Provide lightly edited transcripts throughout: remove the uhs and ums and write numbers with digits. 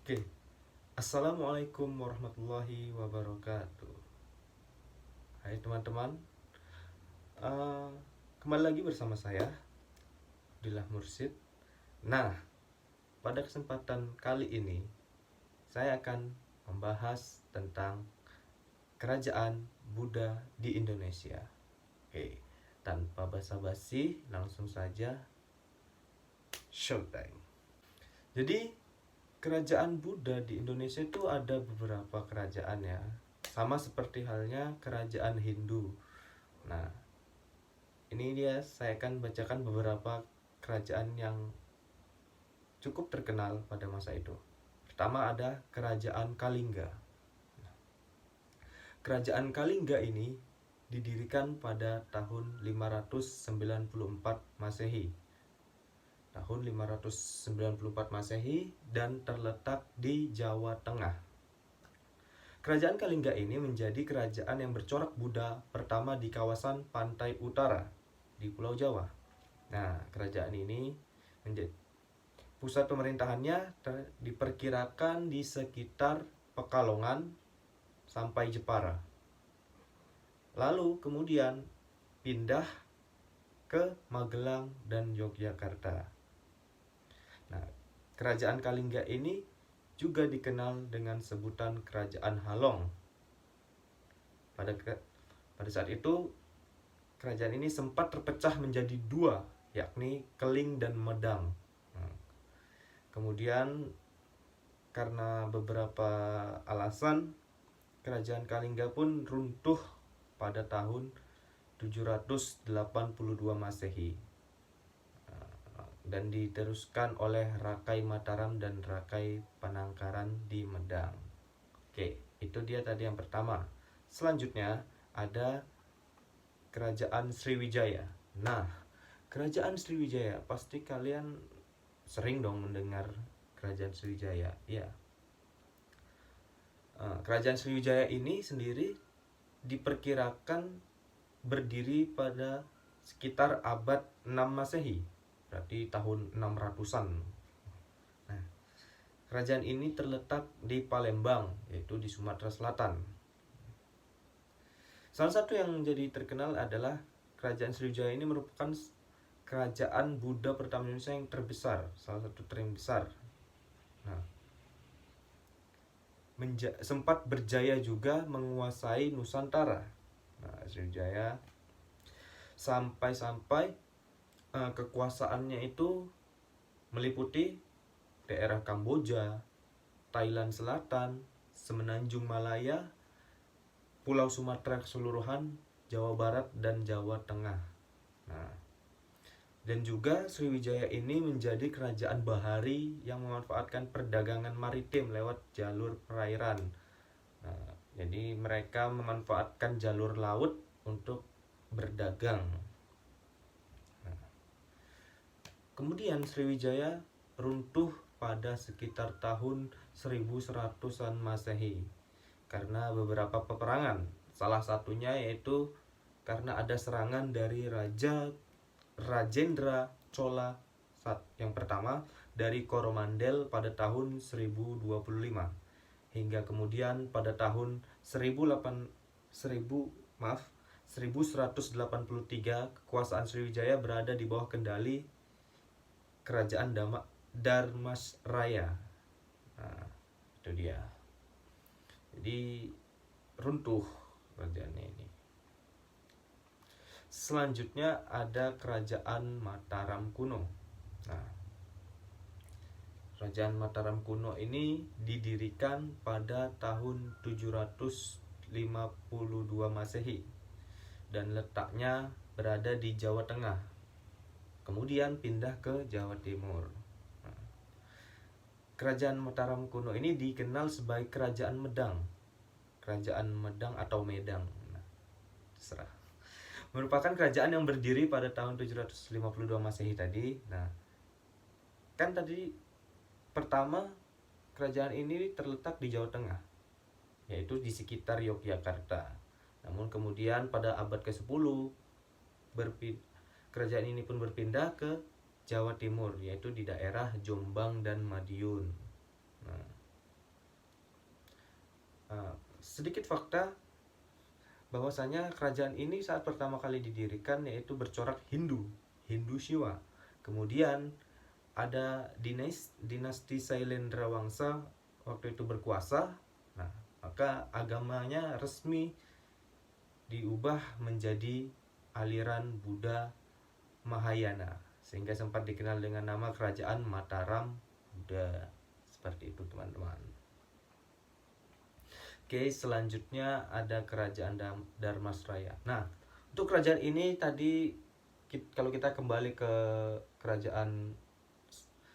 Oke, Assalamualaikum warahmatullahi wabarakatuh. Hai teman-teman, Eh, kembali lagi bersama saya, Abdillah Mursid. Nah, pada kesempatan kali ini, saya akan membahas tentang kerajaan Buddha di Indonesia. Oke, tanpa basa-basi, langsung saja showtime. Jadi, kerajaan Buddha di Indonesia itu ada beberapa kerajaan ya, sama seperti halnya kerajaan Hindu. Nah, ini dia saya akan bacakan beberapa kerajaan yang cukup terkenal pada masa itu. Pertama ada Kerajaan Kalingga. Kerajaan Kalingga ini didirikan pada tahun 594 Masehi. Tahun 594 Masehi dan terletak di Jawa Tengah. Kerajaan Kalingga ini menjadi kerajaan yang bercorak Buddha pertama di kawasan pantai utara di Pulau Jawa. Nah, kerajaan ini menjadi pusat pemerintahannya diperkirakan di sekitar Pekalongan sampai Jepara. Lalu kemudian pindah ke Magelang dan Yogyakarta. Nah, kerajaan Kalingga ini juga dikenal dengan sebutan Kerajaan Halong. Pada saat itu kerajaan ini sempat terpecah menjadi dua, yakni Keling dan Medang. Kemudian karena beberapa alasan, kerajaan Kalingga pun runtuh pada tahun 782 Masehi dan diteruskan oleh Rakai Mataram dan Rakai Panangkaran di Medang. Oke, itu dia tadi yang pertama. Selanjutnya ada Kerajaan Sriwijaya. Nah, Kerajaan Sriwijaya pasti kalian sering dong mendengar Kerajaan Sriwijaya. Ya. Kerajaan Sriwijaya ini sendiri diperkirakan berdiri pada sekitar abad 6 Masehi, berarti tahun 600-an. Nah, kerajaan ini terletak di Palembang, yaitu di Sumatera Selatan. Salah satu yang menjadi terkenal adalah Kerajaan Sriwijaya ini merupakan kerajaan Buddha pertama Indonesia yang terbesar, salah satu terbesar. Nah, sempat berjaya juga menguasai Nusantara. Nah, Sriwijaya sampai kekuasaannya itu meliputi daerah Kamboja, Thailand Selatan, Semenanjung Malaya, Pulau Sumatera keseluruhan, Jawa Barat dan Jawa Tengah. Nah, dan juga Sriwijaya ini menjadi kerajaan bahari yang memanfaatkan perdagangan maritim lewat jalur perairan. Nah, jadi mereka memanfaatkan jalur laut untuk berdagang. Nah, kemudian Sriwijaya runtuh pada sekitar tahun 1100-an Masehi karena beberapa peperangan. Salah satunya yaitu karena ada serangan dari Raja Rajendra Chola yang pertama dari Coromandel pada tahun 1025 hingga kemudian pada tahun 1183 kekuasaan Sriwijaya berada di bawah kendali Kerajaan Darmasraya. Nah, itu dia. Jadi runtuh kerajaannya ini. Selanjutnya ada Kerajaan Mataram kuno. Nah, Kerajaan Mataram kuno ini didirikan pada tahun 752 Masehi dan letaknya berada di Jawa Tengah. Kemudian pindah ke Jawa Timur. Nah, Kerajaan Mataram kuno ini dikenal sebagai Kerajaan Medang. Kerajaan Medang atau Medang. Nah, terserah. Merupakan kerajaan yang berdiri pada tahun 752 Masehi tadi. Nah, kan tadi pertama kerajaan ini terletak di Jawa Tengah, yaitu di sekitar Yogyakarta. Namun kemudian pada abad ke-10 kerajaan ini pun berpindah ke Jawa Timur, yaitu di daerah Jombang dan Madiun. Nah, sedikit fakta bahwasanya kerajaan ini saat pertama kali didirikan yaitu bercorak Hindu Shiva. Kemudian ada dinasti Sailendra Wangsa waktu itu berkuasa. Nah, maka agamanya resmi diubah menjadi aliran Buddha Mahayana, sehingga sempat dikenal dengan nama Kerajaan Mataram Buddha. Seperti itu teman-teman. Oke, selanjutnya ada Kerajaan Dharmasraya. Nah, untuk kerajaan ini tadi kalau kita kembali ke Kerajaan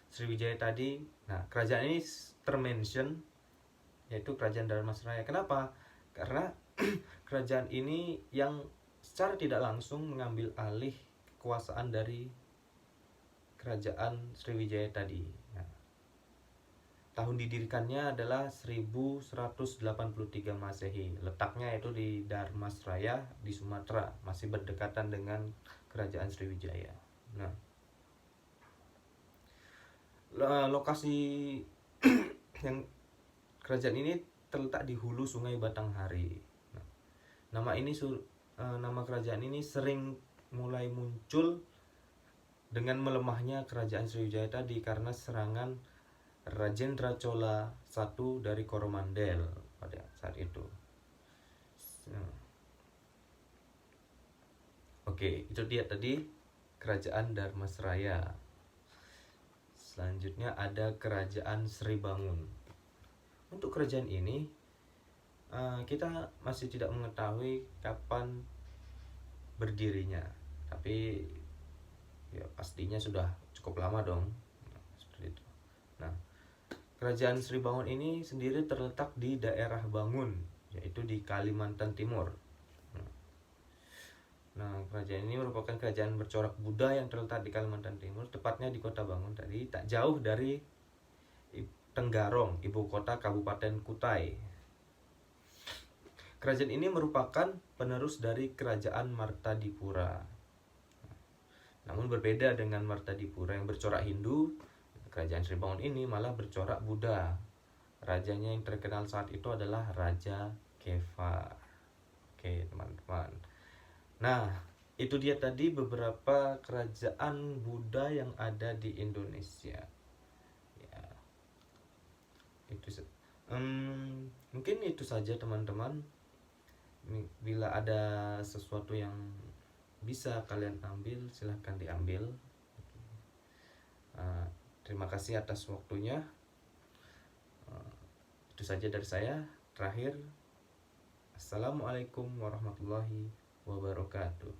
Sriwijaya tadi, nah kerajaan ini termention yaitu Kerajaan Dharmasraya. Kenapa? Karena kerajaan ini yang secara tidak langsung mengambil alih kekuasaan dari Kerajaan Sriwijaya tadi. Nah, tahun didirikannya adalah 1183 Masehi. Letaknya itu di Dharmasraya di Sumatera, masih berdekatan dengan Kerajaan Sriwijaya. Nah, lokasi yang kerajaan ini terletak di hulu Sungai Batanghari. Nah, nama kerajaan ini sering mulai muncul dengan melemahnya Kerajaan Sriwijaya tadi karena serangan Rajendra Chola I dari Coromandel pada saat itu. Oke, itu dia tadi Kerajaan Dharmasraya. Selanjutnya ada Kerajaan Sribangun. Untuk kerajaan ini kita masih tidak mengetahui kapan berdirinya, tapi ya pastinya sudah cukup lama dong. Seperti itu. Nah, Kerajaan Sribangun ini sendiri terletak di daerah Bangun, yaitu di Kalimantan Timur. Nah, kerajaan ini merupakan kerajaan bercorak Buddha yang terletak di Kalimantan Timur, tepatnya di Kota Bangun tadi, tak jauh dari Tenggarong, ibu kota Kabupaten Kutai. Kerajaan ini merupakan penerus dari Kerajaan Martadipura. Namun berbeda dengan Martadipura yang bercorak Hindu, Kerajaan Sribangun ini malah bercorak Buddha. Rajanya yang terkenal saat itu adalah Raja Keva. Oke, teman-teman. Nah, itu dia tadi beberapa kerajaan Buddha yang ada di Indonesia. Ya, itu mungkin itu saja teman-teman. Bila ada sesuatu yang bisa kalian ambil, silahkan diambil. Terima kasih atas waktunya. Itu saja dari saya. Terakhir, Assalamualaikum warahmatullahi wabarakatuh.